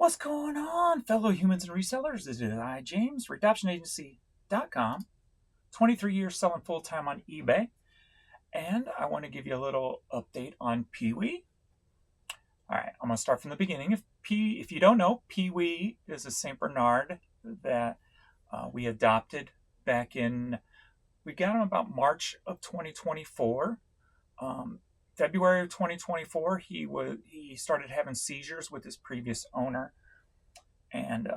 What's going on, fellow humans and resellers? This is I, James, RedemptionAgency.com, 23 years selling full-time on eBay, and I want to give you a little update on PeeWee. All right, I'm going to start from the beginning. If you don't know, PeeWee is a St. Bernard that we adopted back in, we got him about March of 2024. February of 2024, he started having seizures with his previous owner, and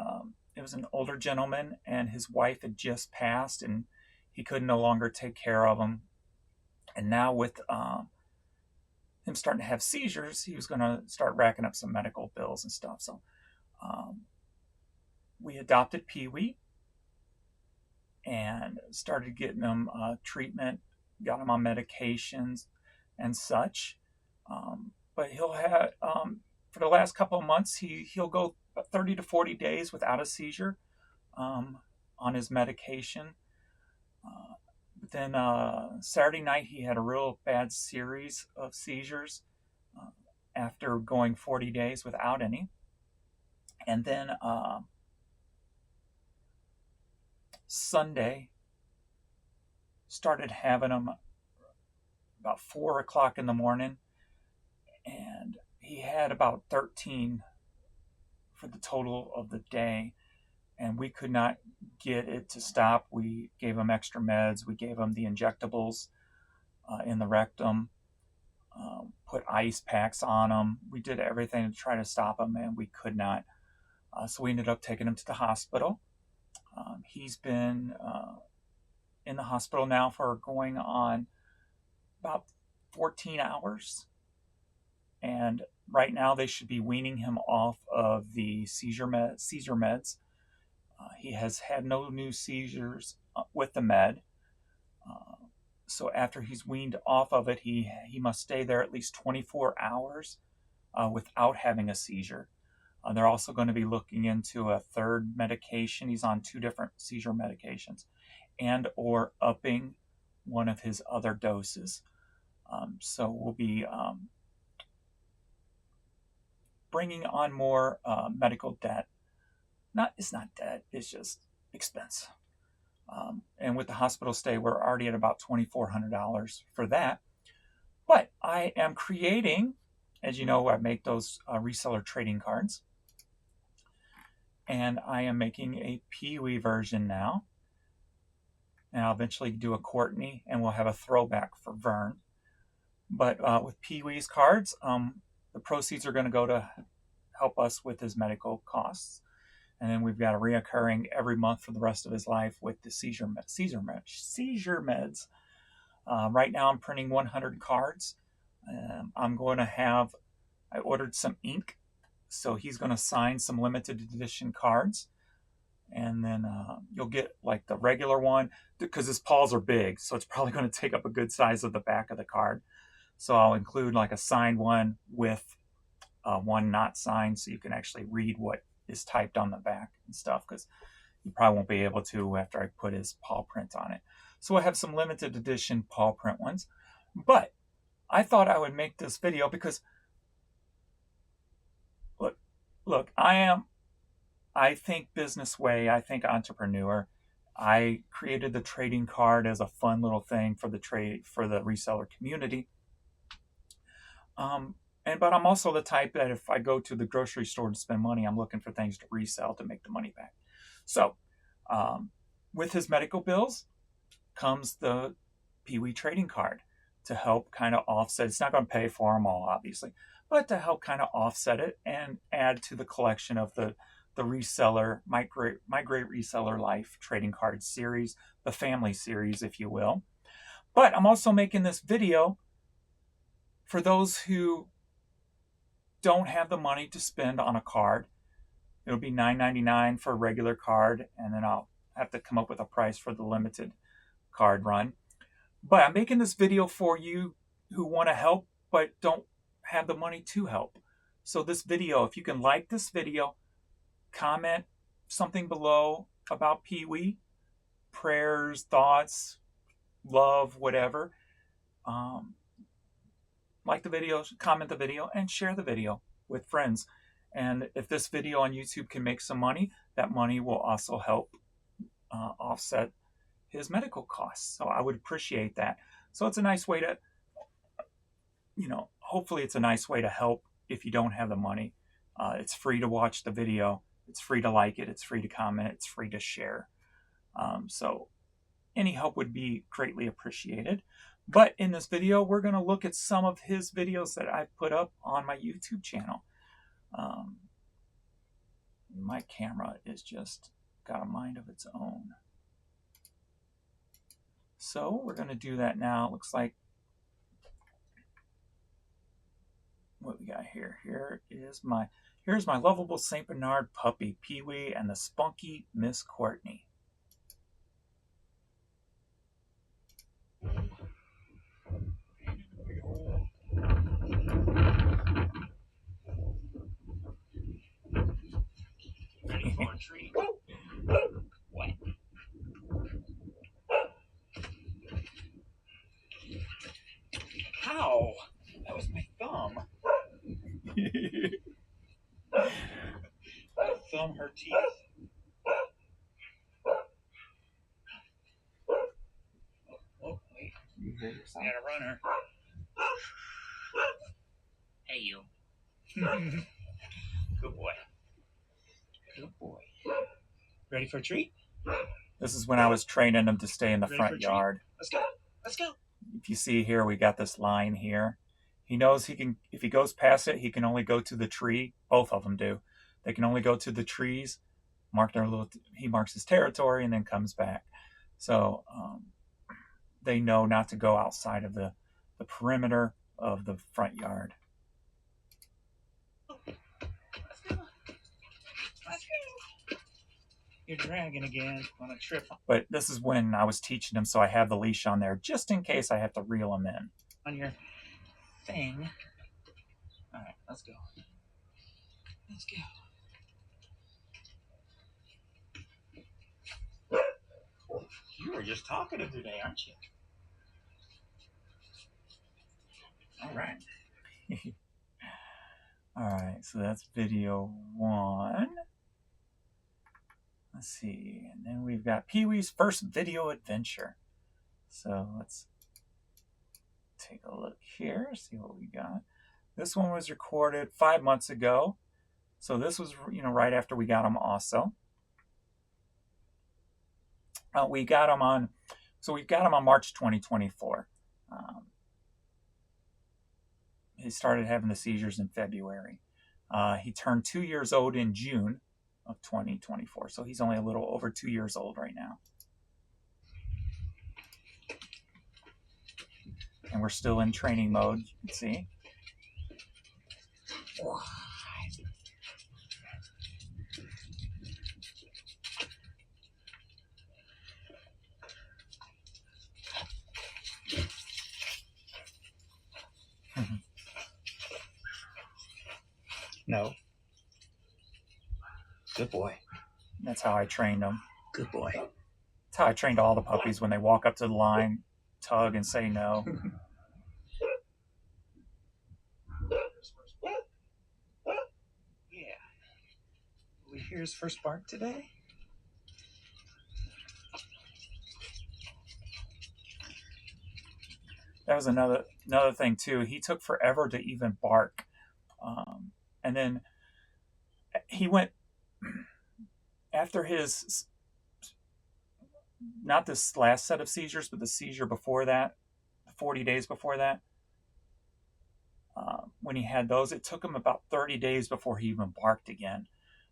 it was an older gentleman, and his wife had just passed, and he could no longer take care of him. And now with him starting to have seizures, he was going to start racking up some medical bills and stuff. So we adopted PeeWee and started getting him treatment, got him on medications and such. But he'll have, for the last couple of months, he'll go 30 to 40 days without a seizure on his medication. But then Saturday night, he had a real bad series of seizures after going 40 days without any. And then Sunday, started having them about 4 o'clock in the morning, and he had about 13 for the total of the day, and we could not get it to stop. We gave him extra meds. We gave him the injectables in the rectum, put ice packs on him. We did everything to try to stop him, and we could not. So we ended up taking him to the hospital. He's been in the hospital now for going on about 14 hours. And right now they should be weaning him off of the seizure meds. He has had no new seizures with the med. So after he's weaned off of it, he must stay there at least 24 hours without having a seizure. They're also going to be looking into a third medication. He's on 2 different seizure medications, and or upping one of his other doses. So we'll be bringing on more medical debt. It's not debt, it's just expense. And with the hospital stay, we're already at about $2,400 for that. But I am creating, as you know, I make those reseller trading cards. And I am making a PeeWee version now. And I'll eventually do a Courtney, and we'll have a throwback for Vern. But with PeeWee's cards, the proceeds are going to go to help us with his medical costs. And then we've got a reoccurring every month for the rest of his life with the seizure meds. Right now I'm printing 100 cards. I'm going to I ordered some ink, so he's going to sign some limited edition cards. And then you'll get like the regular one, because his paws are big, so it's probably going to take up a good size of the back of the card. So I'll include like a signed one with one not signed, so you can actually read what is typed on the back and stuff, because you probably won't be able to after I put his paw print on it. So I have some limited edition paw print ones. But I thought I would make this video because look, I think business way, I think entrepreneur. I created the trading card as a fun little thing for the reseller community. But I'm also the type that if I go to the grocery store to spend money, I'm looking for things to resell to make the money back. So with his medical bills comes the PeeWee trading card to help kind of offset. It's not going to pay for them all, obviously, but to help kind of offset it and add to the collection of the reseller, my great reseller life trading card series, the family series, if you will. But I'm also making this video for those who don't have the money to spend on a card. It'll be $9.99 for a regular card, and then I'll have to come up with a price for the limited card run. But I'm making this video for you who want to help but don't have the money to help. So this video, if you can like this video, comment something below about PeeWee, prayers, thoughts, love, whatever. Like the video, comment the video, and share the video with friends. And if this video on YouTube can make some money, that money will also help offset his medical costs. So I would appreciate that. So it's a nice way to, hopefully it's a nice way to help if you don't have the money. It's free to watch the video. It's free to like it. It's free to comment. It's free to share. So any help would be greatly appreciated. But in this video, we're going to look at some of his videos that I've put up on my YouTube channel. My camera is just got a mind of its own. So we're going to do that now. It looks like what we got here. Here's my lovable Saint Bernard puppy, Pee-wee, and the spunky Miss Courtney. Ready for a treat. What? Ow! That was my thumb. My thumb hurt teeth. Oh, wait. You hear yourself? Got a runner. Hey, you. Good boy. Good boy. Ready for a treat? This is when I was training him to stay in the front yard. Let's go. Let's go. If you see here, we got this line here. He knows he can, if he goes past it, he can only go to the tree. Both of them do. They can only go to the trees, he marks his territory and then comes back. So they know not to go outside of the perimeter of the front yard. Let's go. Let's go. You're dragging again on a trip. But this is when I was teaching him, so I have the leash on there just in case I have to reel him in. On your thing. All right, let's go. Let's go. You were just talkative today, aren't you? All right. All right, so that's video 1. Let's see, and then we've got Pee-wee's first video adventure. So let's take a look here, see what we got. This one was recorded 5 months ago. So this was, right after we got him also. We've got him on March 2024. He started having the seizures in February. He turned 2 years old in June of 2024. So he's only a little over 2 years old right now. And we're still in training mode, you can see. No. Good boy. That's how I trained them. Good boy. That's how I trained all the puppies. When they walk up to the line, tug and say no. Yeah. Will we hear his first bark today? That was another thing too. He took forever to even bark, and then he went after his, not this last set of seizures, but the seizure before that, 40 days before that. When he had those, it took him about 30 days before he even barked again.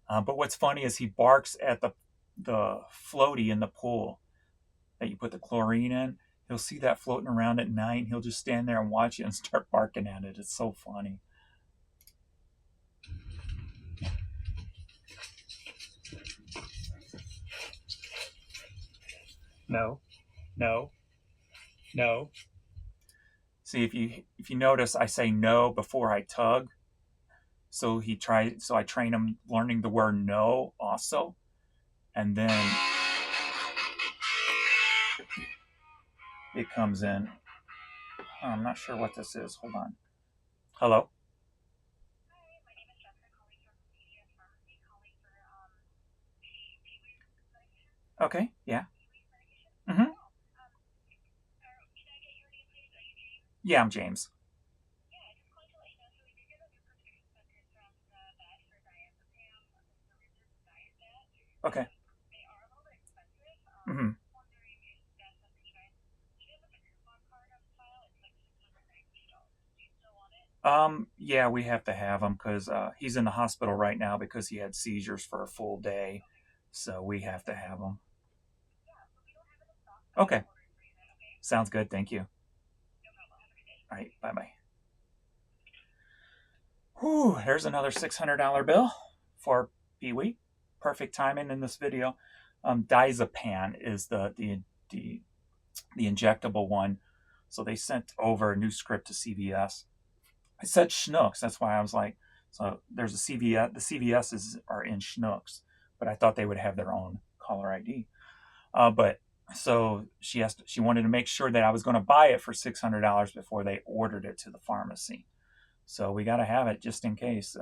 But what's funny is he barks at the floaty in the pool that you put the chlorine in. He'll see that floating around at night, and he'll just stand there and watch it and start barking at it. It's so funny. No. No. No. See, if you notice, I say no before I tug. So I train him learning the word no also. And then it comes in. Oh, I'm not sure what this is. Hold on. Hello? Okay, yeah. Mm-hmm. Yeah, I'm James. Okay. Mm-hmm. Yeah, we have to have him because he's in the hospital right now because he had seizures for a full day. So we have to have him. Okay. Sounds good. Thank you. All right. Bye bye. Whew, there's another $600 bill for PeeWee. Perfect timing in this video. Diazepam is the the injectable one. So they sent over a new script to CVS. I said Schnooks. That's why I was like, so there's a CVS. The CVSs are in Schnooks, but I thought they would have their own caller ID. But so she wanted to make sure that I was going to buy it for $600 before they ordered it to the pharmacy. So we got to have it just in case.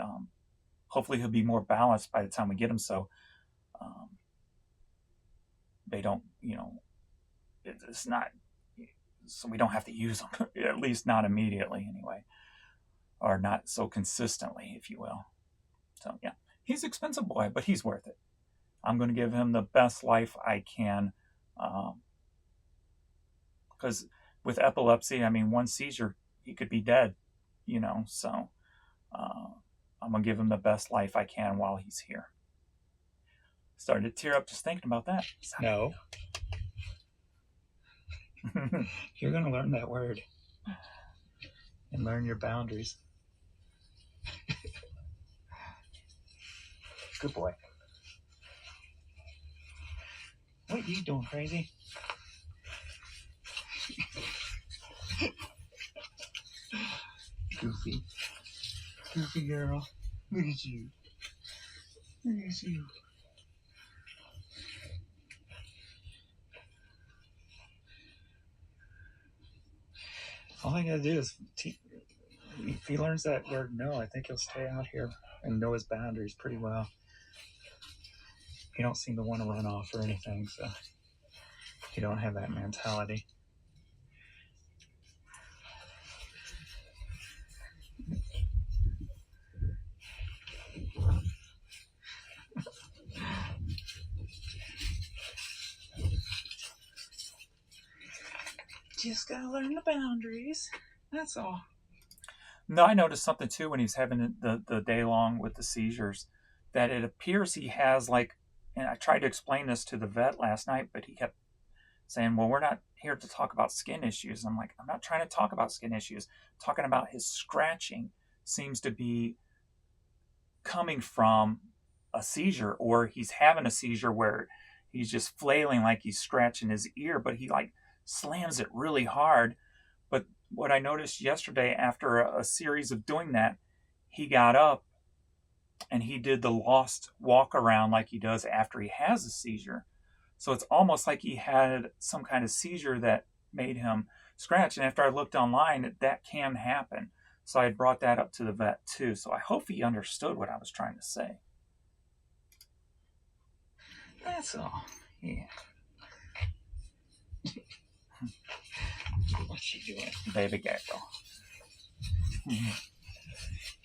Hopefully he'll be more balanced by the time we get him, so um, they don't, it's not, so we don't have to use them, at least not immediately anyway, or not so consistently, if you will. So yeah, he's an expensive boy, but he's worth it. I'm going to give him the best life I can, because with epilepsy, I mean, one seizure, he could be dead, so uh, I'm going to give him the best life I can while he's here. Started to tear up just thinking about that. No. You're going to learn that word and learn your boundaries. Good boy. What are you doing, crazy? Goofy. Goofy girl. Look at you. Look at you. All I gotta do is, if he learns that word no, I think he'll stay out here and know his boundaries pretty well. He don't seem to want to run off or anything, so he don't have that mentality. Just gotta learn the boundaries. That's all. No, I noticed something too when he's having the day long with the seizures, that it appears he has like, and I tried to explain this to the vet last night, but he kept saying, well, we're not here to talk about skin issues. I'm like, I'm not trying to talk about skin issues. I'm talking about his scratching seems to be coming from a seizure, or he's having a seizure where he's just flailing like he's scratching his ear, but he like slams it really hard. But what I noticed yesterday after a series of doing that, he got up and he did the lost walk around like he does after he has a seizure. So it's almost like he had some kind of seizure that made him scratch. And after I looked online, that can happen. So I brought that up to the vet too. So I hope he understood what I was trying to say. That's all. Yeah. What's she doing? Baby gecko.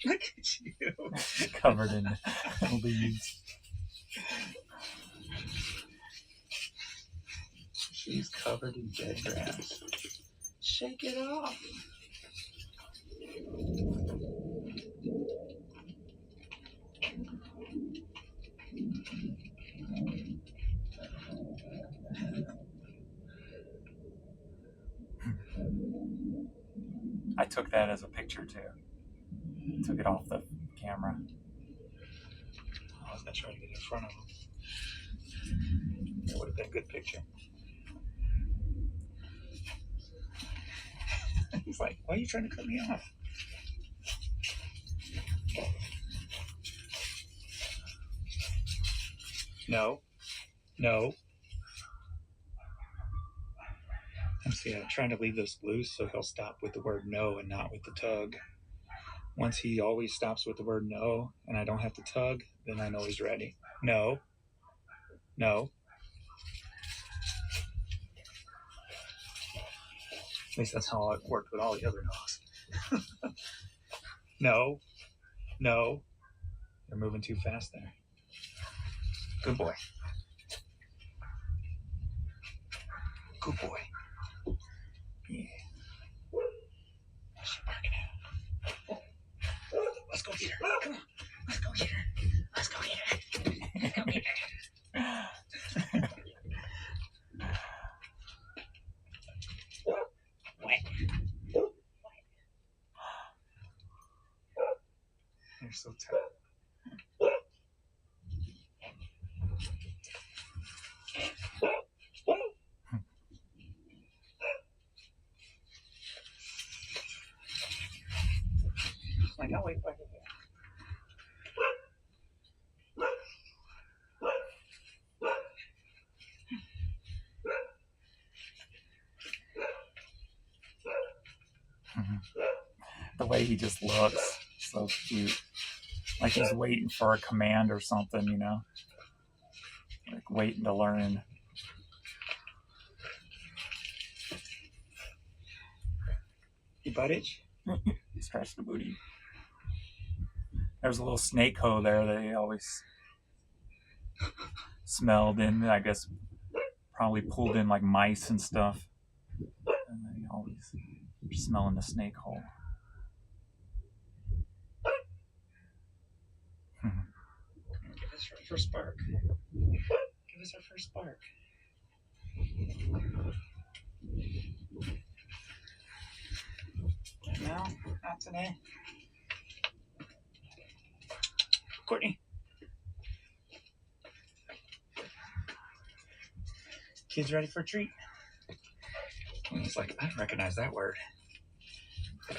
Look at you. Covered in leaves. She's covered in dead grass. Shake it off. I took that as a picture too. Took it off the camera. I was going to try to get in front of him. That would have been a good picture. He's like, why are you trying to cut me off? No. No. I'm trying to leave this loose so he'll stop with the word no and not with the tug. Once he always stops with the word no and I don't have to tug, then I know he's ready. No. No. At least that's how it worked with all the other dogs. No, no. You're moving too fast there. Good boy. Good boy. Yeah. What's she barking at? Let's go get her. Come on. Let's go get her. Let's go get her. Let's go get her. What? You're so tired. Like, I'll wait for you here. The way he just looks, so cute. Like he's waiting for a command or something, you know? Like waiting to learn. You butt itch? Scratch the booty. There's a little snake hole there that he always smelled in, I guess probably pulled in like mice and stuff. And they always smelling the snake hole. Give us our first bark. Give us our first bark. No, not today. Courtney. Kids ready for a treat? He's like, I recognize that word.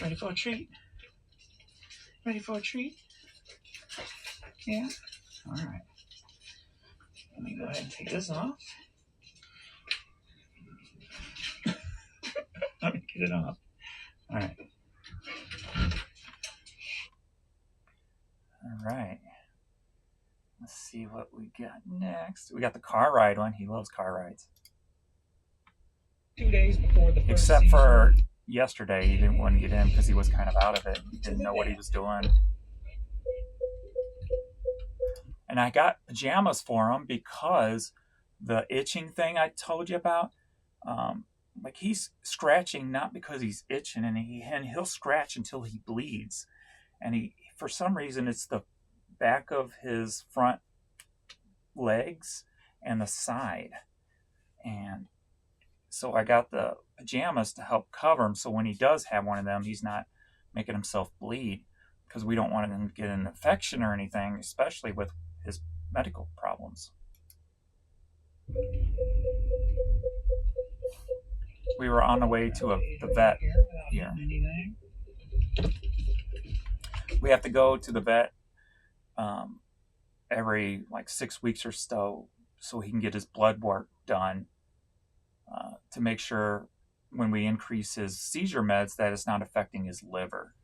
Ready for a treat? Ready for a treat? Yeah? Alright. Let me go ahead and take this off. Let me get it off. Alright. Alright. Let's see what we got next. We got the car ride one. He loves car rides. 2 days before the first Except seizure. for yesterday, he didn't want to get in because he was kind of out of it. He didn't know what he was doing. And I got pajamas for him because the itching thing I told you about, like he's scratching not because he's itching, and he'll scratch until he bleeds. And he, for some reason, it's the back of his front legs and the side. And so I got the pajamas to help cover him, so when he does have one of them, he's not making himself bleed, because we don't want him to get an infection or anything, especially with his medical problems. We were on the way to the vet here. We have to go to the vet every like 6 weeks or so he can get his blood work done to make sure when we increase his seizure meds that it's not affecting his liver.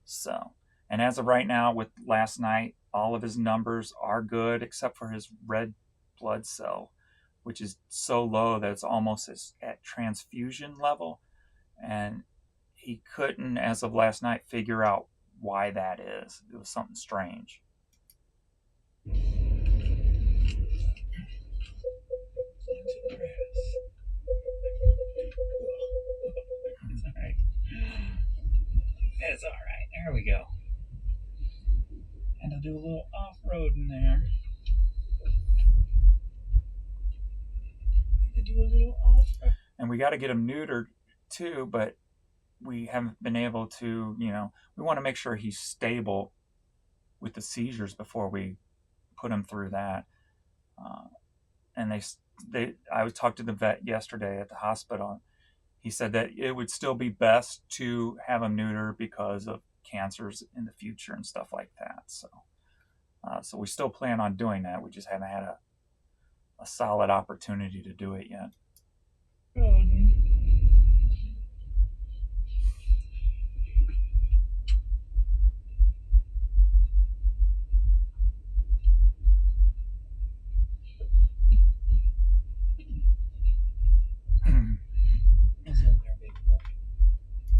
So, and as of right now, with last night, all of his numbers are good except for his red blood cell, which is so low that it's almost at transfusion level. And he couldn't, as of last night, figure out why that is. It was something strange. It's all right. It's all right. There we go. And I'll do a little off-road in there. And we got to get him neutered too, but we haven't been able to, we want to make sure he's stable with the seizures before we put him through that. And I talked to the vet yesterday at the hospital. He said that it would still be best to have him neutered because of cancers in the future and stuff like that. So we still plan on doing that. We just haven't had a solid opportunity to do it yet.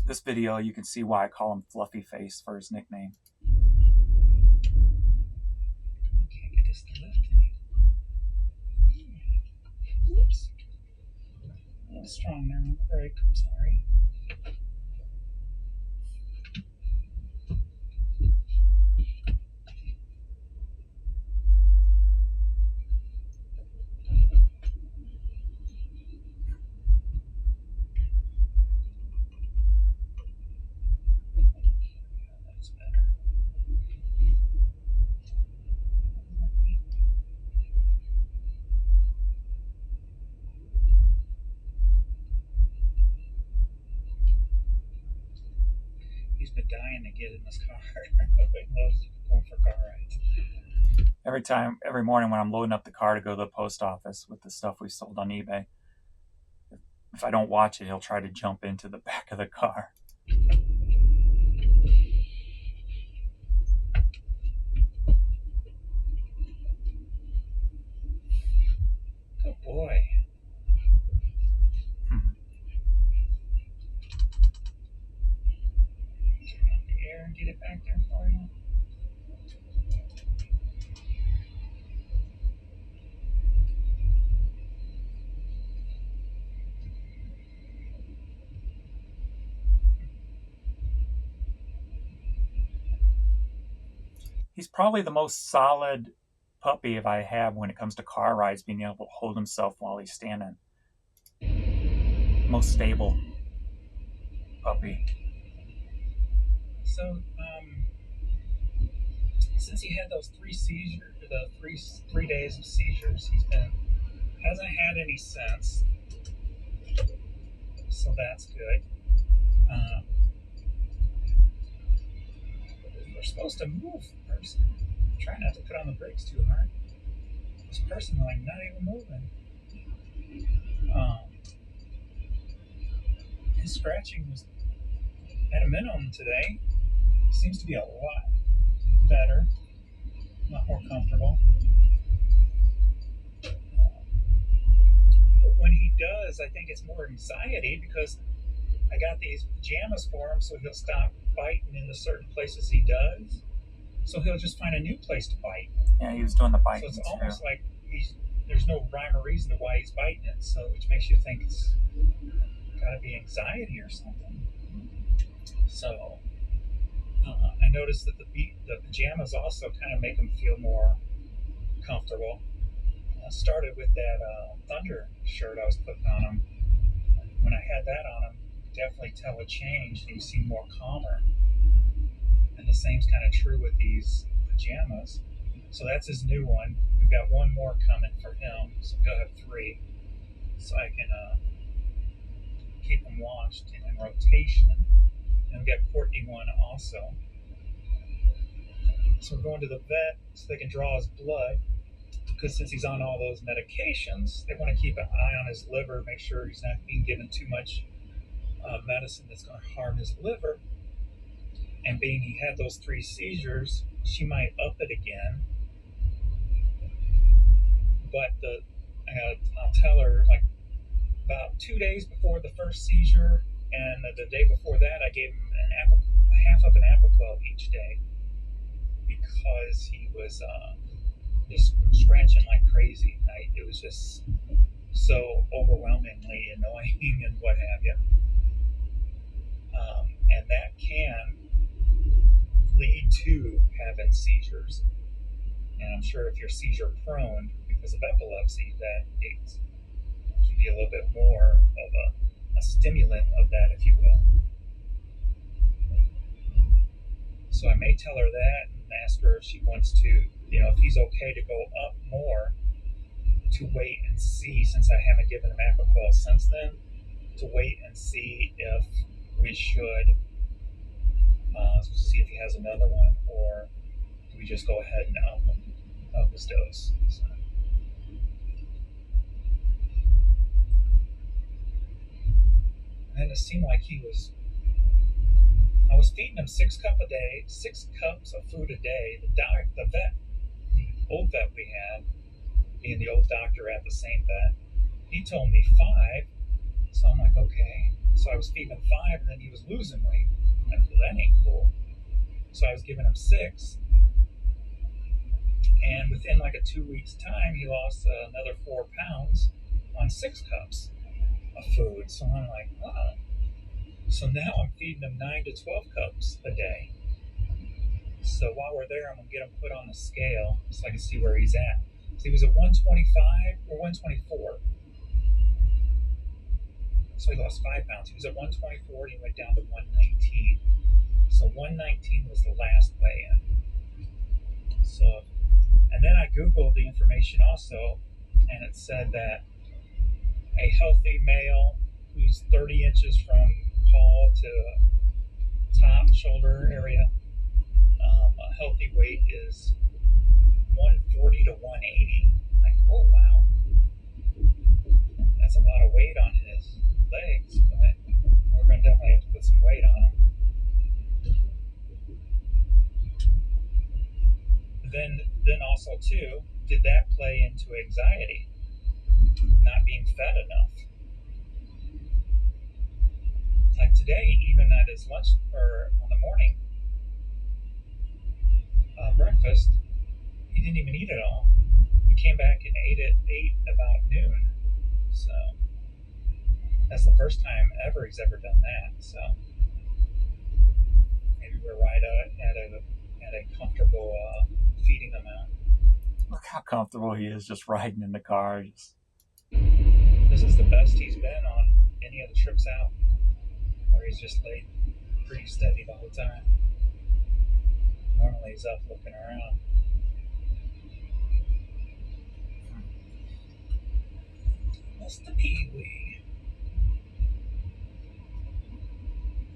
this video, you can see why I call him Fluffy Face for his nickname. Can't get this to lift. Oops. A little strong there on the brake, I'm sorry. That's better. He's been dying to get in this car. He loves going for car rides. Every morning when I'm loading up the car to go to the post office with the stuff we sold on eBay, if I don't watch it, he'll try to jump into the back of the car. Good boy. Turn up the air and get it back there for you. He's probably the most solid puppy if I have when it comes to car rides, being able to hold himself while he's standing. Most stable puppy. So, since he had those 3 seizures, the 3 days of seizures, hasn't had any since. So that's good. We're supposed to move, person. Try not to put on the brakes too hard. This person like not even moving. His scratching was at a minimum today. Seems to be a lot better, a lot more comfortable. But when he does, I think it's more anxiety because I got these pajamas for him, so he'll stop biting in the certain places he does. So he'll just find a new place to bite. Yeah, he was doing the biting. So it's almost like there's no rhyme or reason to why he's biting it. So which makes you think it's got to be anxiety or something. So I noticed that the pajamas also kind of make him feel more comfortable. I started with that Thunder shirt I was putting on him. When I had that on him, definitely tell a change. He seemed more calmer. And the same's kind of true with these pajamas. So that's his new one. We've got one more coming for him, so we'll have 3. So I can keep them washed and in rotation. And we've got Courtney one also. So we're going to the vet so they can draw his blood. Because since he's on all those medications, they want to keep an eye on his liver, make sure he's not being given too much medicine that's going to harm his liver. And being he had those 3 seizures, she might up it again. But I'll tell her, like, about 2 days before the first seizure and the day before that, I gave him half of an Apoquel each day because he was just scratching like crazy. It was just so overwhelmingly annoying and what have you. And that can lead to having seizures. And I'm sure if you're seizure prone because of epilepsy, that it can be a little bit more of a stimulant of that, if you will. So I may tell her that and ask her if she wants to, if he's okay to go up more, to wait and see, since I haven't given him Apoquel since then, to wait and see if we should see if he has another one, or do we just go ahead and up his dose. So. And it seemed like I was feeding him 6 cups of food a day. The old vet we had, being the old doctor at the same vet, he told me 5. So I'm like, okay. So I was feeding him 5, and then he was losing weight. I'm like, well, that ain't cool. So I was giving him 6, and within like a 2 weeks time, he lost another 4 pounds on 6 cups of food. So I'm like, wow. So now I'm feeding him 9 to 12 cups a day. So while we're there, I'm gonna get him put on the scale so I can see where he's at. So he was at 125 or 124. So he lost 5 pounds. He was at 124 and he went down to 119. So 119 was the last weigh-in. So, and then I Googled the information also, and it said that a healthy male who's 30 inches from paw to top shoulder area, a healthy weight is 140 to 180. Like, oh wow, that's a lot of weight on his legs, but we're going to definitely have to put some weight on him. Then also too, did that play into anxiety? Not being fed enough. Like today, even at his lunch or on the morning breakfast, he didn't even eat it all. He came back and ate about noon. So that's the first time ever he's ever done that. So maybe we're right at a comfortable feeding amount. Look how comfortable he is just riding in the car. This is the best he's been on any of the trips out, where he's just laid pretty steady the whole time. Normally he's up looking around. Mr. PeeWee.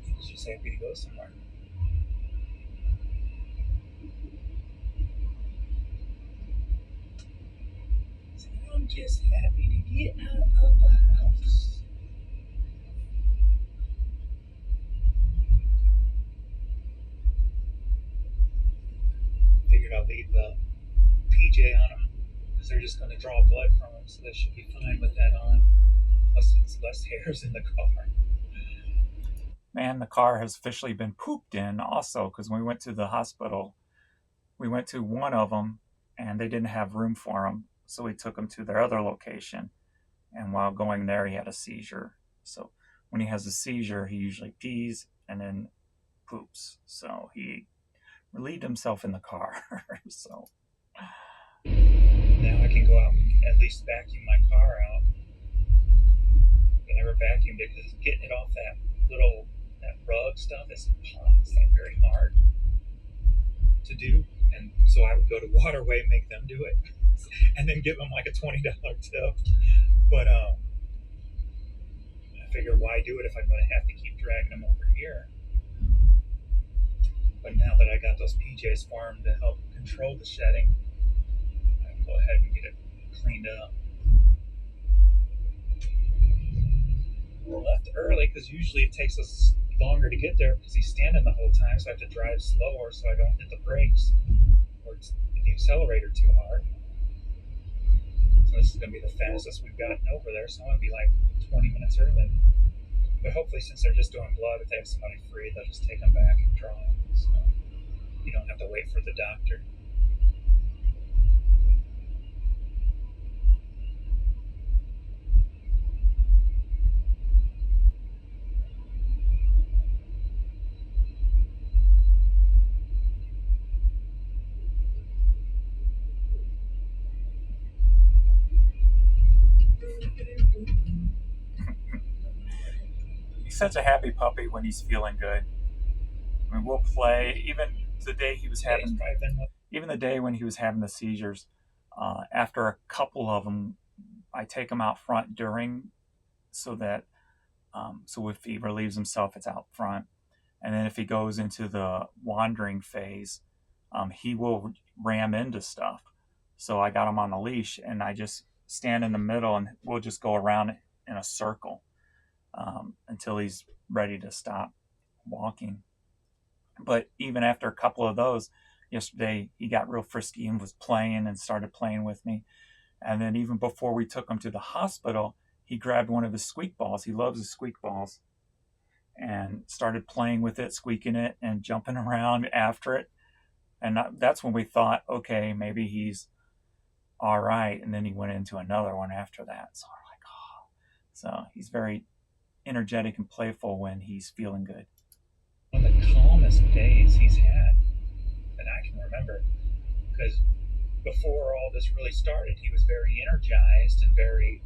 He's just happy to go somewhere. So I'm just happy to get out of the house. Figured I'll leave the PJ on him because they're just going to draw blood from him, so they should be fine with that on. Plus, it's less hairs in the car. Man, the car has officially been pooped in also, because when we went to the hospital, we went to one of them and they didn't have room for him. So we took him to their other location. And while going there, he had a seizure. So when he has a seizure, he usually pees and then poops. So he relieved himself in the car. So now I can go out and at least vacuum my car out. I never vacuumed it because getting it off that rug stuff is like very hard to do. And so I would go to Waterway, make them do it, and then give them like a $20 tip. But I figure, why do it if I'm going to have to keep dragging them over here? But now that I got those PJs for him to help control the shedding, I can go ahead and get it cleaned up. We left early because usually it takes us longer to get there because he's standing the whole time, so I have to drive slower so I don't hit the brakes or hit the accelerator too hard. So this is going to be the fastest we've gotten over there, so I'm going to be like 20 minutes early. But hopefully, since they're just doing blood, if they have somebody free, they'll just take them back and draw them. So you don't have to wait for the doctor. he's such a happy puppy when he's feeling good. I mean, we'll play even the day he was having, even the day when he was having the seizures. After a couple of them, I take him out front during, so that so if he relieves himself, it's out front, and then if he goes into the wandering phase, he will ram into stuff. So I got him on the leash, and I just stand in the middle, and we'll just go around in a circle until he's ready to stop walking. But even after a couple of those, yesterday he got real frisky and was playing and started playing with me. And then even before we took him to the hospital, he grabbed one of his squeak balls. He loves his squeak balls. and started playing with it, squeaking it, and jumping around after it. And that's when we thought, okay, maybe he's all right. And then he went into another one after that. So we're like, oh. So he's very energetic and playful when he's feeling good. One of the calmest days he's had that I can remember, because before all this really started, he was very energized and very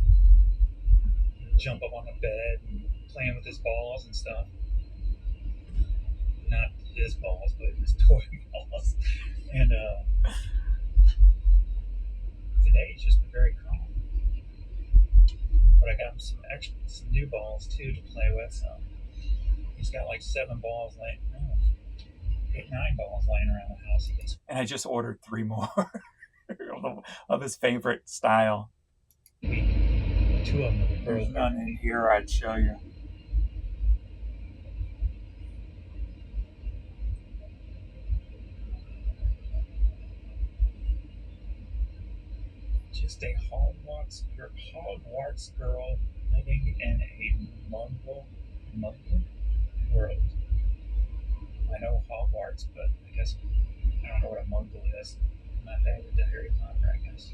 jump up on the bed and playing with his balls and stuff. Not his balls, but his toy balls. And today he's just been very calm. But I got him some new balls too to play with. So he's got like 7 balls, 8, 9 balls laying around the house. And I just ordered 3 more of his favorite style. 2 of them. There's none in here. I'd show you. Just a Hogwarts girl living in a Muggle world. I know Hogwarts, but I guess I don't know what a Muggle is. My favorite to Harry Potter, I guess.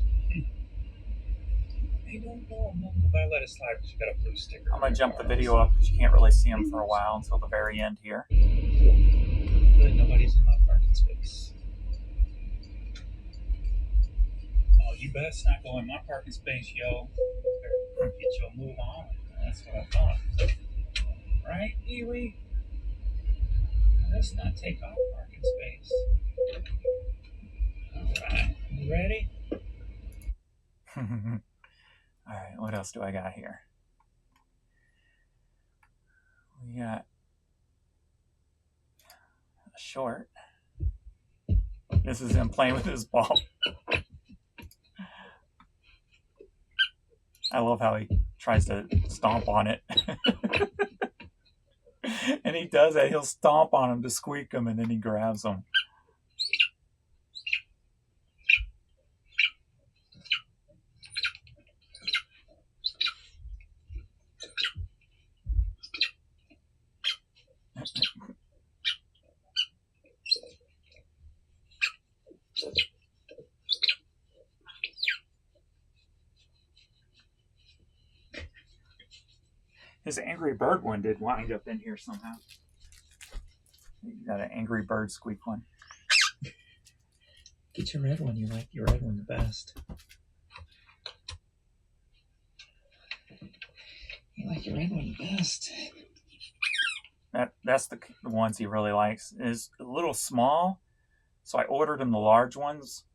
I don't know a Muggle, but I let it slide because you got a blue sticker. I'm going to jump the video up because you can't really see him for a while until the very end here. But nobody's in my parking space. Oh, you best not go in my parking space, yo. Better get your move on. That's what I thought. Right, Pee-wee? Let's not take our parking space. Alright, you ready? Alright, what else do I got here? We got a short. This is him playing with his ball. I love how he tries to stomp on it. And he does that. He'll stomp on him to squeak him, and then he grabs him. His Angry Bird one did wind up in here somehow. You got an Angry Bird squeak one. Get your red one. You like your red one the best. You like your red one the best. That's the ones he really likes. Is a little small, so I ordered him the large ones,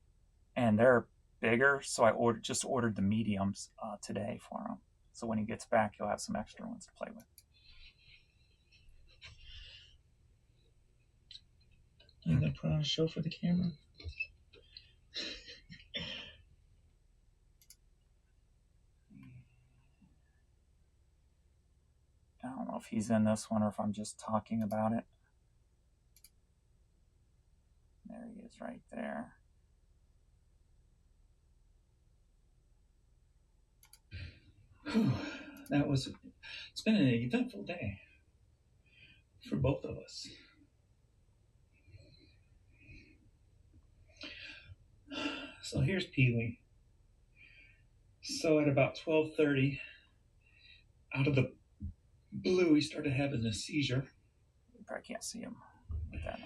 and they're bigger. So I just ordered the mediums today for him. So when he gets back, he'll have some extra ones to play with. You gonna put on a show for the camera? I don't know if he's in this one or if I'm just talking about it. There he is right there. It's been an eventful day for both of us. So here's Pee-wee. So at about 12:30, out of the blue, he started having a seizure. You probably can't see him with that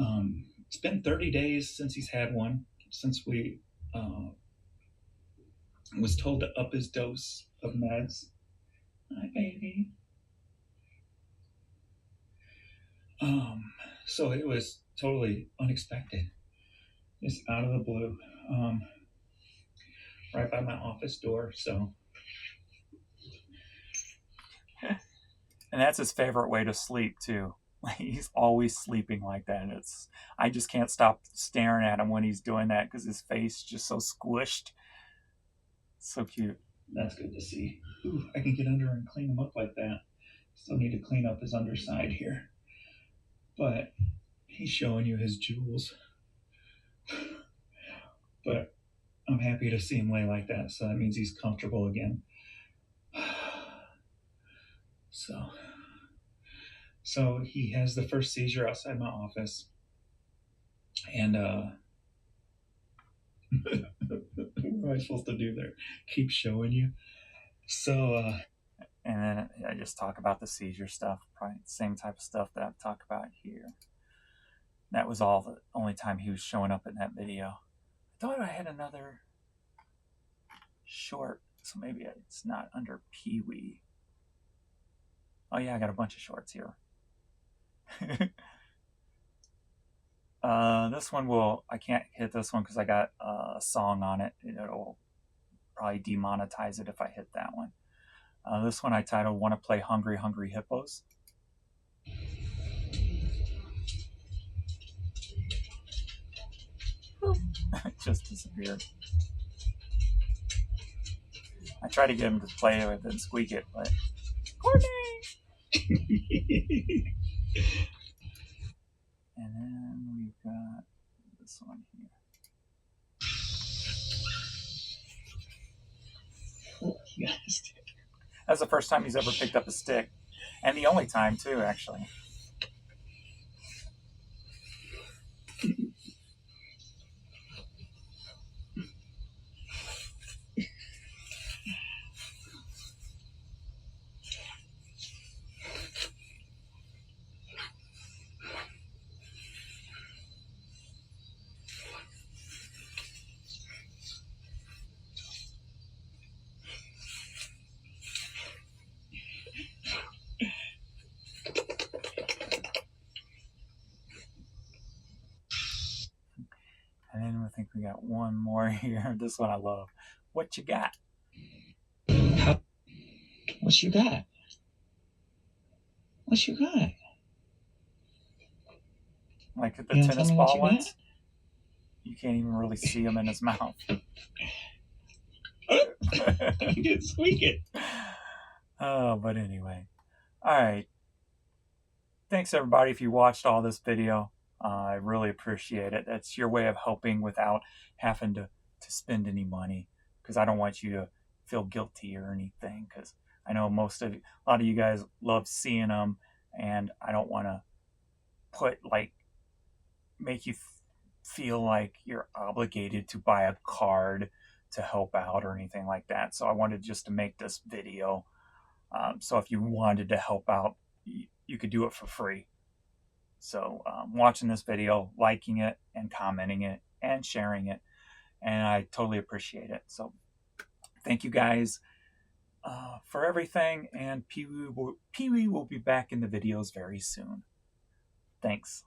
on. It's been 30 days since he's had one, since we was told to up his dose of meds. Hi, baby. So it was totally unexpected. Just out of the blue. Right by my office door, so. And that's his favorite way to sleep too. He's always sleeping like that. And I just can't stop staring at him when he's doing that because his face is just so squished. So cute. That's good to see. Ooh, I can get under and clean him up like that. Still need to clean up his underside here. But he's showing you his jewels. But I'm happy to see him lay like that, so that means he's comfortable again. So So he has the first seizure outside my office. And what am I supposed to do there? Keep showing you? So And then I just talk about the seizure stuff, probably the same type of stuff that I talk about here. That was all the only time he was showing up in that video. I thought I had another short, so maybe it's not under PeeWee. Oh yeah, I got a bunch of shorts here. This one I can't hit this one because I got a song on it. It'll probably demonetize it if I hit that one. This one I titled "Want to Play Hungry Hungry Hippos." It just disappeared. I tried to get him to play with it and squeak it, but Courtney. And then we've got this one here. yes. That's the first time he's ever picked up a stick, and the only time too, actually. And then I think we got one more here. This one I love. What you got? What you got? What you got? Like the tennis ball ones. You can't even really see him in his mouth. You didn't squeak it. Oh, but anyway. All right. Thanks everybody if you watched all this video. I really appreciate it. That's your way of helping without having to spend any money, because I don't want you to feel guilty or anything, because I know a lot of you guys love seeing them, and I don't want to make you feel like you're obligated to buy a card to help out or anything like that. So I wanted just to make this video. So if you wanted to help out, you could do it for free. So watching this video, liking it and commenting it and sharing it, and I totally appreciate it. So thank you guys for everything, and PeeWee will be back in the videos very soon. Thanks.